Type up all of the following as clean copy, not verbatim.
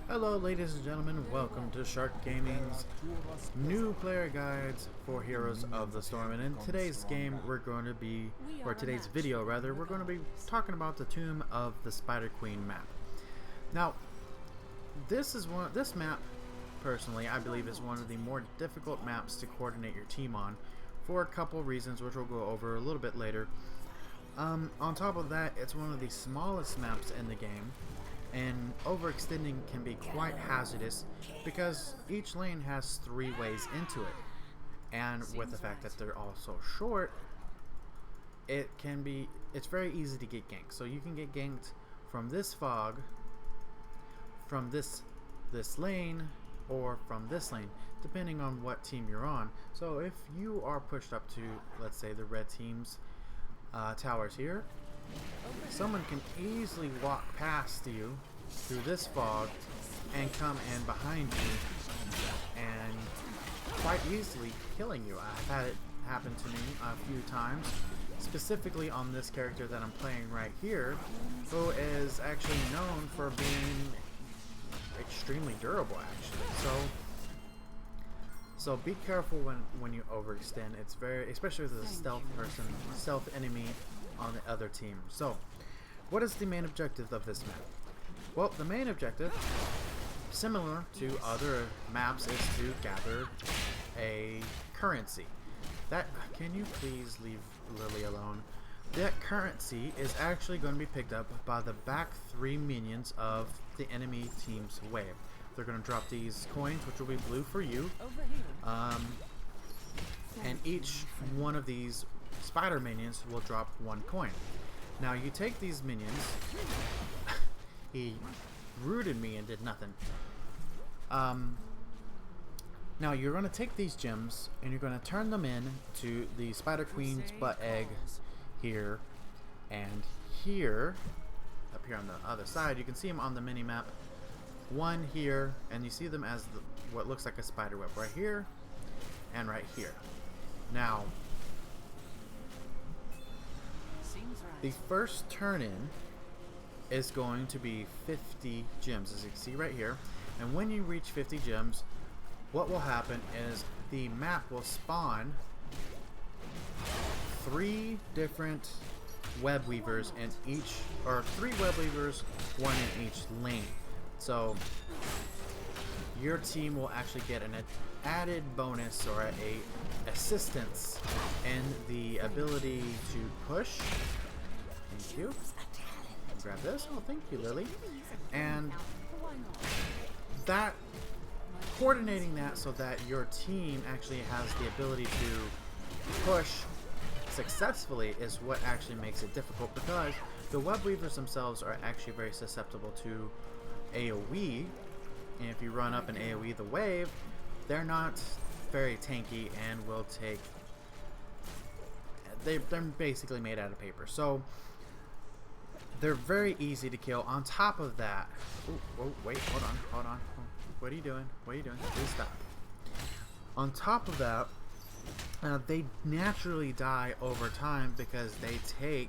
Hello ladies and gentlemen, welcome to Shark Gaming's new player guides for Heroes of the Storm. And in today's game today's video rather, we're going to be talking about the Tomb of the Spider Queen map. Now, this map, personally, I believe is one of the more difficult maps to coordinate your team on for a couple reasons, which we'll go over a little bit later. On top of that, it's one of the smallest maps in the game, and overextending can be quite hazardous because each lane has 3 ways into it, and with the fact that they're all so short, it's very easy to get ganked. So you can get ganked from this fog, from this lane, or from this lane, depending on what team you're on. So if you are pushed up to, let's say, the red team's towers here, someone can easily walk past you through this fog and come in behind you and quite easily killing you. I've had it happen to me a few times, specifically on this character that I'm playing right here, who is actually known for being extremely durable, actually. So be careful when you overextend. It's especially with a stealth enemy on the other team. So, what is the main objective of this map? Well, the main objective, similar to other maps, is to gather a currency. Can you please leave Lily alone? That currency is actually going to be picked up by the back 3 minions of the enemy team's wave. They're going to drop these coins, which will be blue for you. And each one of these spider minions will drop 1 coin. Now you take these minions. He rooted me and did nothing. Now you're going to take these gems and you're going to turn them in to the Spider Queen's butt egg here and here. Up here on the other side, you can see them on the mini map. 1 here, and you see them as what looks like a spider web right here and right here. Now, the first turn in is going to be 50 gems, as you can see right here. And when you reach 50 gems, what will happen is the map will spawn 3 different web weavers in each, or 3 web weavers, 1 in each lane. So your team will actually get an added bonus or a assistance in the ability to push. Thank you. Grab this. Oh, thank you, Lily. And coordinating that so that your team actually has the ability to push successfully is what actually makes it difficult, because the web weavers themselves are actually very susceptible to AoE, and if you run up and AoE the wave, they're not very tanky and will take. They're basically made out of paper, so they're very easy to kill. On top of that, oh wait, hold on. What are you doing? Please stop. On top of that, they naturally die over time because they take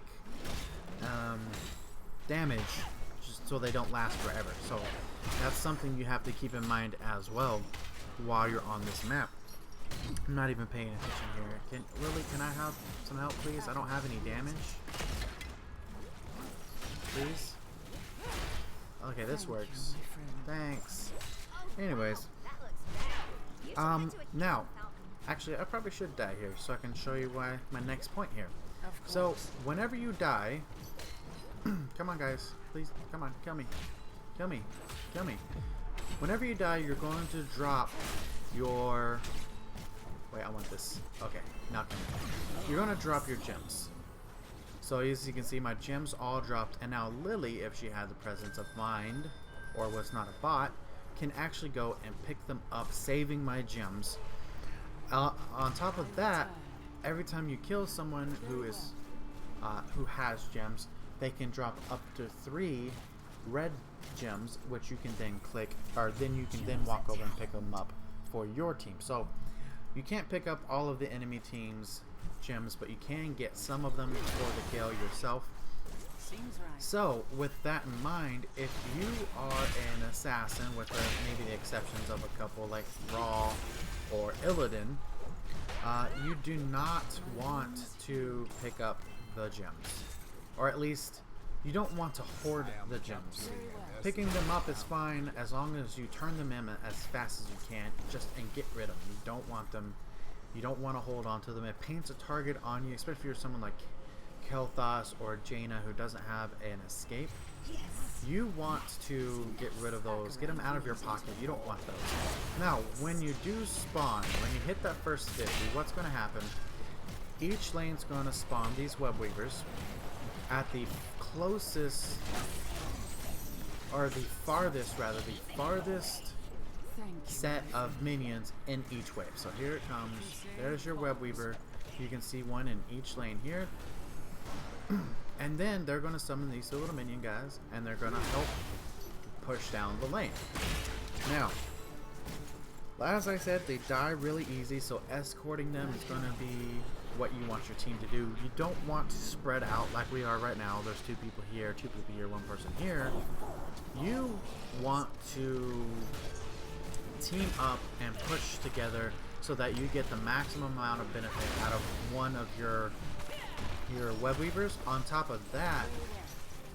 damage, so they don't last forever. So that's something you have to keep in mind as well while you're on this map. I'm not even paying attention here. Lily, can I have some help, please? I don't have any damage. Please? Okay, this works. Thanks. Anyways. Now, actually, I probably should die here so I can show you why my next point here. So, whenever you die, come on guys, please, come on, kill me. Whenever you die, you're going to drop your, wait, I want this, okay, not you're going to drop your gems. So as you can see, my gems all dropped, and now Lily, if she had the presence of mind, or was not a bot, can actually go and pick them up, saving my gems. On top of that, every time you kill someone who has gems, they can drop up to 3 red gems, which you can then click, or then you can then walk over and pick them up for your team. So you can't pick up all of the enemy team's gems, but you can get some of them for the kill yourself. So, with that in mind, if you are an assassin, with maybe the exceptions of a couple like Raw or Illidan, you do not want to pick up the gems. Or at least, you don't want to hoard the gems. Picking them up is fine as long as you turn them in as fast as you can and get rid of them. You don't want them, you don't want to hold on to them. It paints a target on you, especially if you're someone like Kel'Thas or Jaina who doesn't have an escape. You want to get rid of those, get them out of your pocket. You don't want those. Now, when you do spawn, when you hit that first 50, what's going to happen? Each lane's going to spawn these web weavers at the closest, or the farthest set of minions in each wave. So here it comes. There's your web weaver. You can see one in each lane here. And then they're going to summon these little minion guys, and they're going to help push down the lane. Now, as I said, they die really easy, so escorting them is going to be what you want your team to do. You don't want to spread out like we are right now. There's 2 people here, 2 people here, 1 person here. You want to team up and push together so that you get the maximum amount of benefit out of one of your web weavers. On top of that,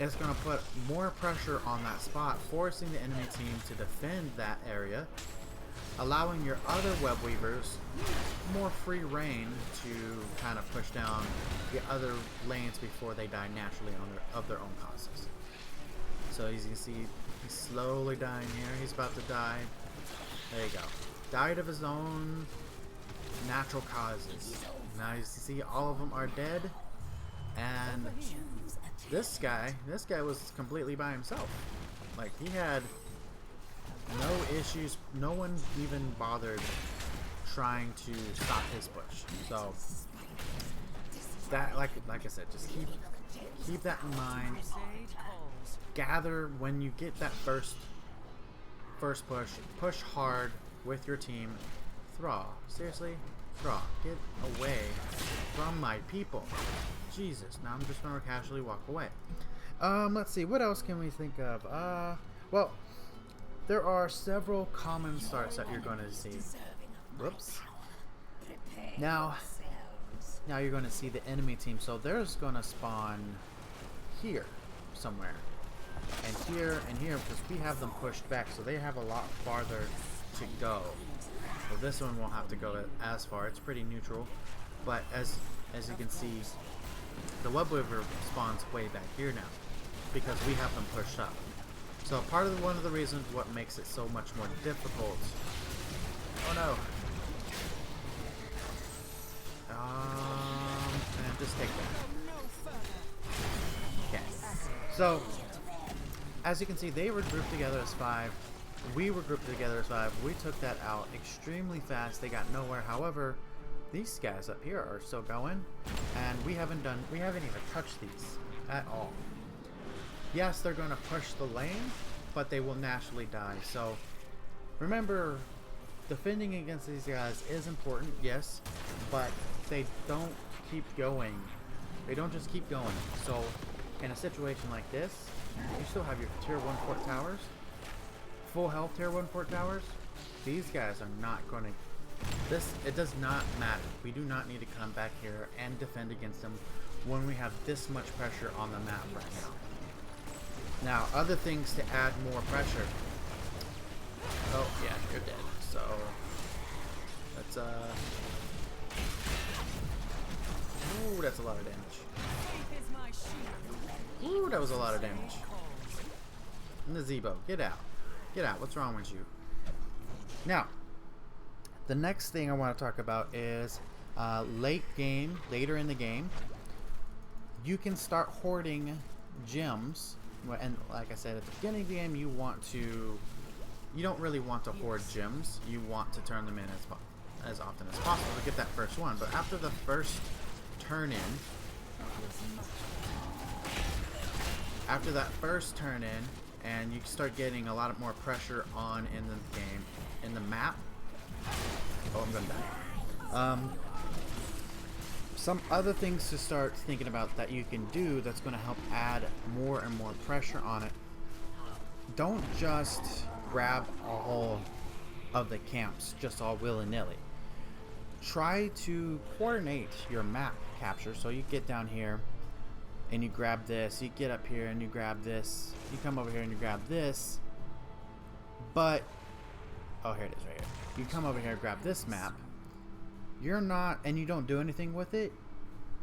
it's going to put more pressure on that spot, forcing the enemy team to defend that area, allowing your other web weavers more free reign to kind of push down the other lanes before they die naturally of their own causes. So as you can see, he's slowly dying here. He's about to die. There you go. Died of his own natural causes. Now you see all of them are dead. And this guy was completely by himself. Like, he had no issues. No one even bothered trying to stop his push. So that, like I said, just keep that in mind. Gather when you get that first push hard with your team. Thraw, seriously, Thraw, get away from my people. Jesus, now I'm just gonna casually walk away. Let's see, what else can we think of? Well, there are several common starts that you're gonna see. Whoops. Now you're gonna see the enemy team. So there's gonna spawn here somewhere, and here, because we have them pushed back, so they have a lot farther to go. So this one won't have to go as far. It's pretty neutral, but as you can see, the web weaver spawns way back here now because we have them pushed up. So one of the reasons what makes it so much more difficult. Oh no. And just take that. Okay. So as you can see, they were grouped together as 5. We were grouped together as 5. We took that out extremely fast. They got nowhere. However, these guys up here are still going, and we haven't even touched these at all. Yes, they're going to push the lane, but they will naturally die. So remember, defending against these guys is important, yes, but they don't keep going. They don't just keep going. So in a situation like this, you still have your tier 1 fort towers, full health tier 1 fort towers. These guys are not going to. It does not matter. We do not need to come back here and defend against them when we have this much pressure on the map right now. Now, other things to add more pressure. Oh yeah, you're dead. So that's ooh, that's a lot of damage. Ooh, that was a lot of damage. Nazebo, get out. Get out. What's wrong with you? Now, the next thing I want to talk about is later in the game, you can start hoarding gems. And like I said, at the beginning of the game, you don't really want to hoard gems. You want to turn them in as often as possible to get that first one. But after the first turn in, and you start getting a lot more pressure on in the game, in the map. Oh, I'm gonna die. Some other things to start thinking about that you can do that's going to help add more and more pressure on it. Don't just grab all of the camps just all willy-nilly. Try to coordinate your map capture. So you get down here and you grab this, you get up here and you grab this, you come over here and you grab this, but oh, here it is right here. You come over here and grab this map. You're not, and you don't do anything with it,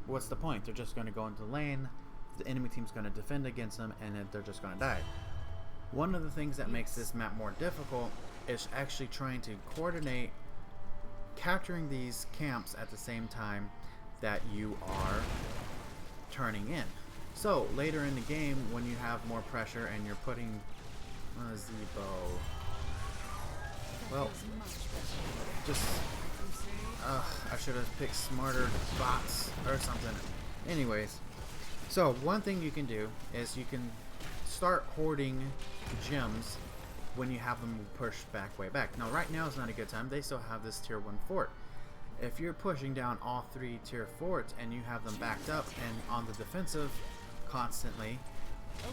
what's the point? They're just going to go into the lane, the enemy team's going to defend against them, and then they're just going to die. One of the things that makes this map more difficult is actually trying to coordinate capturing these camps at the same time that you are turning in. So later in the game, when you have more pressure and you're putting Zebo, well, just I should have picked smarter bots or something. Anyways, so one thing you can do is you can start hoarding gems when you have them pushed back way back. Now right now is not a good time. They still have this tier 1 fort. If you're pushing down all 3 tier forts and you have them backed up and on the defensive constantly,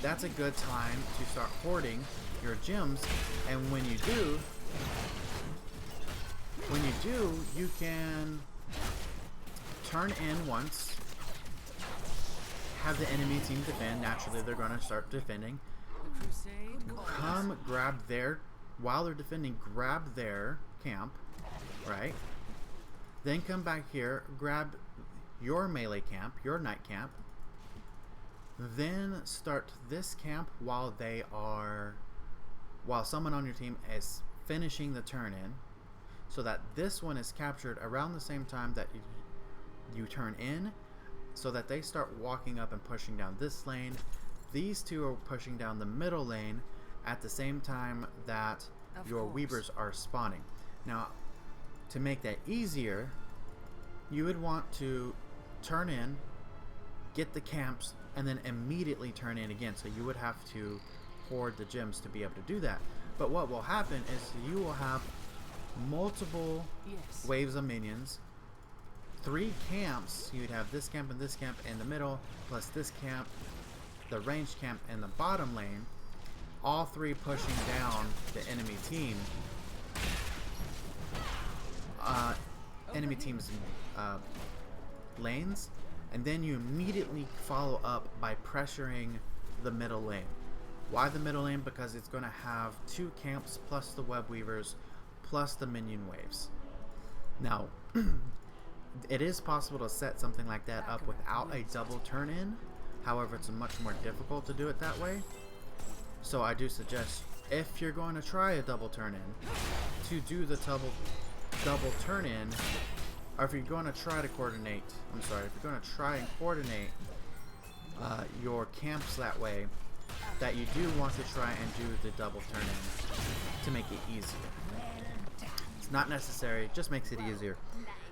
that's a good time to start hoarding your gems. And when you do, you can turn in once, have the enemy team defend. Naturally they're going to start defending. Come grab their, while they're defending, grab their camp, right? Then come back here, grab your melee camp, your knight camp. Then start this camp while someone on your team is finishing the turn in, so that this one is captured around the same time that you turn in, so that they start walking up and pushing down this lane. These two are pushing down the middle lane at the same time that your weavers are spawning. Now, to make that easier, you would want to turn in, get the camps, and then immediately turn in again. So you would have to hoard the gems to be able to do that. But what will happen is you will have multiple waves of minions, 3 camps. You'd have this camp and this camp in the middle, plus this camp, the ranged camp in the bottom lane, all 3 pushing down the enemy team. Enemy team's lanes, and then you immediately follow up by pressuring the middle lane. Why the middle lane? Because it's going to have 2 camps plus the web weavers plus the minion waves. Now it is possible to set something like that up without a double turn in. However, it's much more difficult to do it that way. So I do suggest, if you're going to try a double turn in, to do the double turn in, or if you're going to try to coordinate, if you're going to try and coordinate your camps that way, that you do want to try and do the double turn in to make it easier. It's not necessary, it just makes it easier.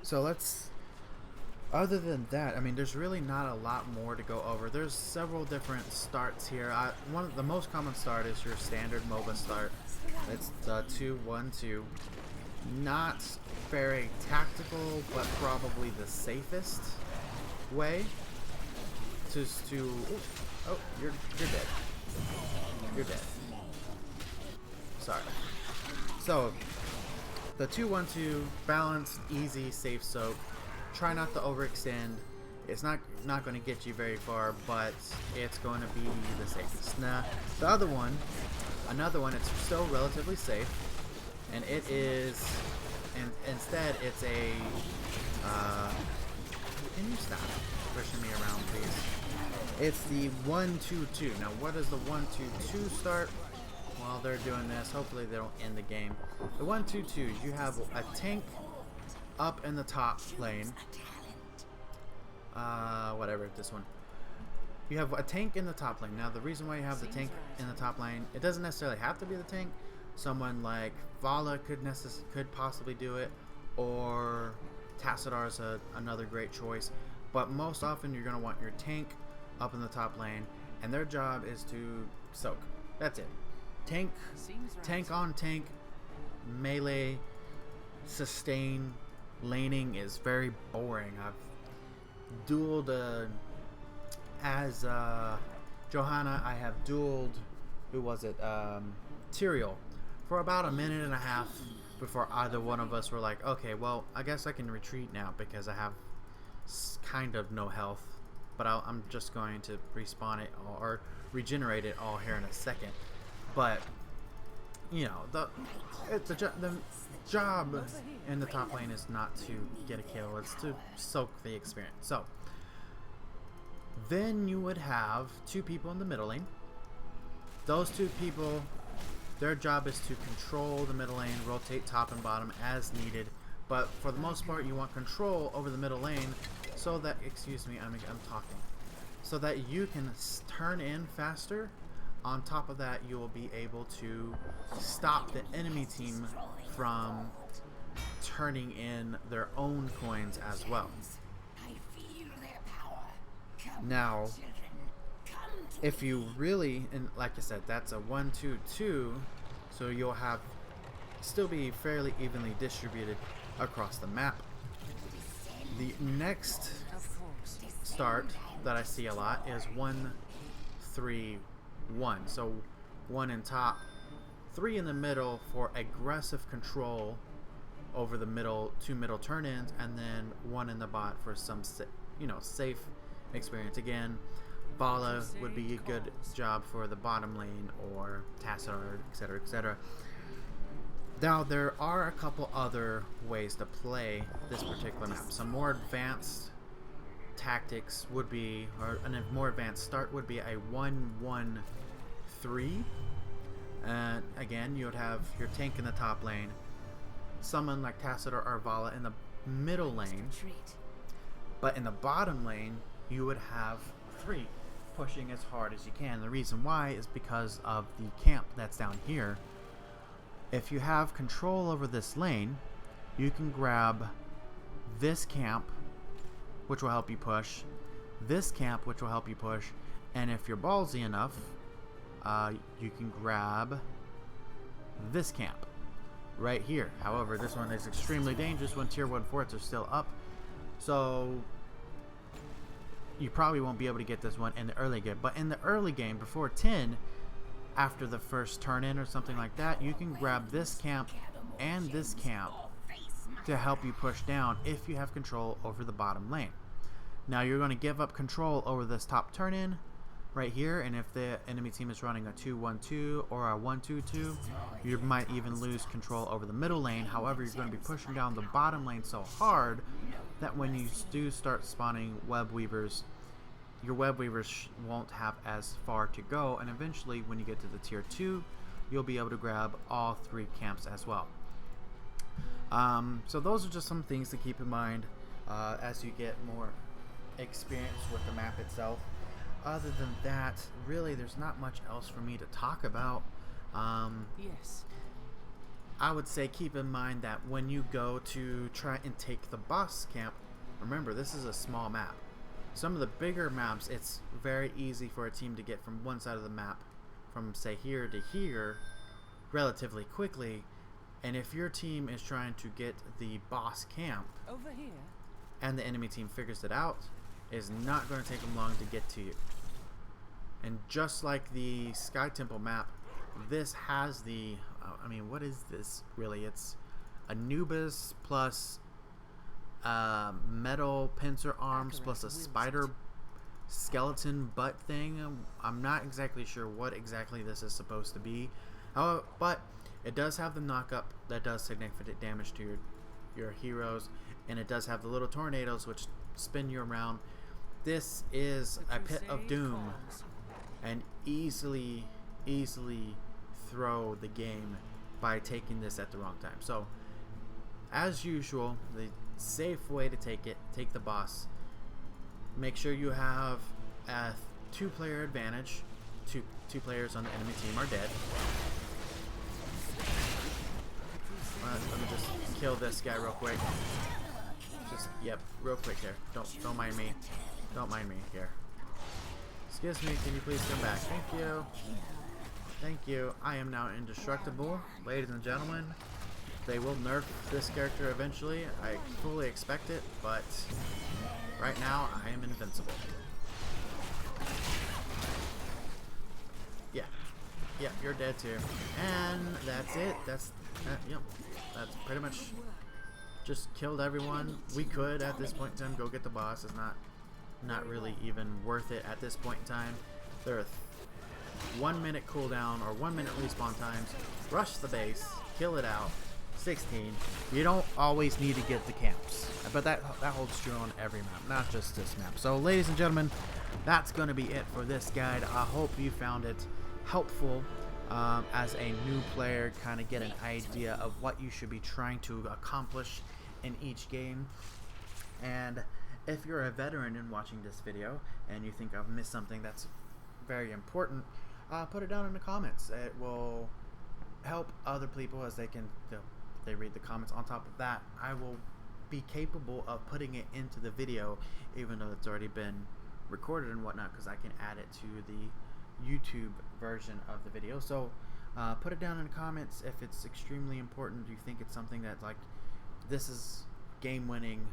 So let's, other than that, I mean, there's really not a lot more to go over. There's several different starts here. One of the most common start is your standard MOBA start. It's the 2-1-2. Not very tactical, but probably the safest way to oh, you're dead. You're dead. Sorry. So the 2-1-2, balanced, easy, safe soak. Try not to overextend. It's not going to get you very far, but it's going to be the safest. Now, the other one, another one, it's still relatively safe, and it is, and instead it's a, can you stop pushing me around, please? It's the 1-2-2. Now, what is the 1-2-2 start? While they're doing this, hopefully they don't end the game. The 1-2-2, you have a tank up in the top lane. Whatever, this one. You have a tank in the top lane. Now, the reason why you have the tank in the top lane, it doesn't necessarily have to be the tank. Someone like Vala could possibly do it, or Tassadar is another great choice. But most often, you're going to want your tank up in the top lane, and their job is to soak. That's it. Tank on tank, melee, sustain, laning is very boring. dueled as Johanna. I have dueled, who was it? Tyrael, for about a minute and a half before either one of us were like, okay, well, I guess I can retreat now because I have kind of no health, but I'm just going to respawn it or regenerate it all here in a second. But you know, the job in the top lane is not to get a kill, it's to soak the experience. So then you would have two people in the middle lane. Those two people, their job is to control the middle lane, rotate top and bottom as needed, but for the most part you want control over the middle lane so that, excuse me, I'm talking, so that you can turn in faster. On top of that, you will be able to stop the enemy team from turning in their own coins as well. Now, if you really, and like I said, that's a 1-2-2, so you'll have still be fairly evenly distributed across the map. The next start that I see a lot is 1-3-1. So 1 in top, 3 in the middle for aggressive control over the middle, 2 middle turn-ins, and then 1 in the bot for some, you know, safe experience. Again, Vala would be a good job for the bottom lane, or Tassadar, etc., etc. Now, there are a couple other ways to play this particular map. Some more advanced tactics would be, or a more advanced start would be a 1-1-3. And again, you would have your tank in the top lane, someone like Tassadar or Vala in the middle lane, but in the bottom lane you would have 3 pushing as hard as you can. The reason why is because of the camp that's down here. If you have control over this lane, you can grab this camp, which will help you push, this camp, which will help you push, and if you're ballsy enough, you can grab this camp right here. However, this one is extremely dangerous when tier 1 forts are still up, so you probably won't be able to get this one in the early game. But in the early game, before 10, after the first turn in or something like that, you can grab this camp and this camp to help you push down if you have control over the bottom lane. Now you're going to give up control over this top turn in right here, and if the enemy team is running a 2-1-2 or a 1-2-2, you might even lose control over the middle lane. However, you're going to be pushing down the bottom lane so hard that when you do start spawning web weavers, your web weavers won't have as far to go, and eventually when you get to the tier 2, you'll be able to grab all 3 camps as well. So those are just some things to keep in mind as you get more experience with the map itself. Other than that, really there's not much else for me to talk about. Yes. I would say keep in mind that when you go to try and take the boss camp, remember this is a small map. Some of the bigger maps, it's very easy for a team to get from one side of the map, from say here to here, relatively quickly. And if your team is trying to get the boss camp Over here, and the enemy team figures it out, it's not going to take them long to get to you. And just like the Sky Temple map, this has the, I mean, what is this really? It's Anubis plus metal pincer arms plus a spider skeleton butt thing. I'm not exactly sure what exactly this is supposed to be. But it does have the knockup that does significant damage to your heroes, and it does have the little tornadoes which spin you around. This is a pit of doom, and easily throw the game by taking this at the wrong time. So as usual, the safe way to take the boss. Make sure you have a 2-player advantage. Two players on the enemy team are dead. Let me just kill this guy real quick. Just, yep, real quick here. Don't mind me. Don't mind me here. Excuse me, can you please come back? Thank you. Thank you. I am now indestructible, ladies and gentlemen. they will nerf this character eventually. I fully expect it, but right now I am invincible. Yeah. Yeah, you're dead too. And that's it. That's pretty much just killed everyone. We could at this point in time go get the boss. It's not really even worth it at this point in time. There are 1 minute cooldown or 1 minute respawn times. Rush the base, kill it out. 16. You don't always need to get the camps, but that holds true on every map, not just this map. So ladies and gentlemen, that's going to be it for this guide. I hope you found it helpful as a new player, kind of get an idea of what you should be trying to accomplish in each game. And if you're a veteran in watching this video and you think I've missed something that's very important, put it down in the comments. It will help other people as they read the comments. On top of that, I will be capable of putting it into the video even though it's already been recorded and whatnot, because I can add it to the YouTube version of the video. So put it down in the comments if it's extremely important. Do you think it's something that, like, this is game winning,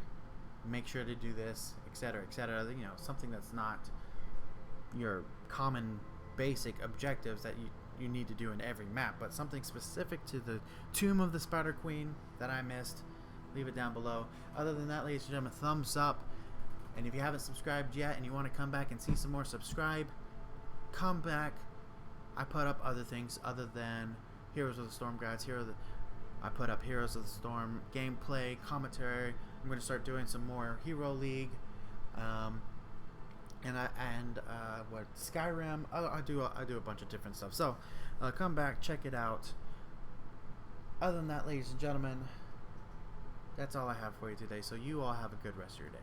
make sure to do this, etc., etc. You know, something that's not your common basic objectives that you need to do in every map, but something specific to the Tomb of the Spider Queen that I missed. Leave it down below. Other than that, ladies and gentlemen, thumbs up. And if you haven't subscribed yet and you want to come back and see some more, subscribe. Come back. I put up other things other than Heroes of the Storm guides. I put up Heroes of the Storm gameplay, commentary. I'm going to start doing some more Hero League, what Skyrim. I do a bunch of different stuff. So come back, check it out. Other than that, ladies and gentlemen, that's all I have for you today. So you all have a good rest of your day.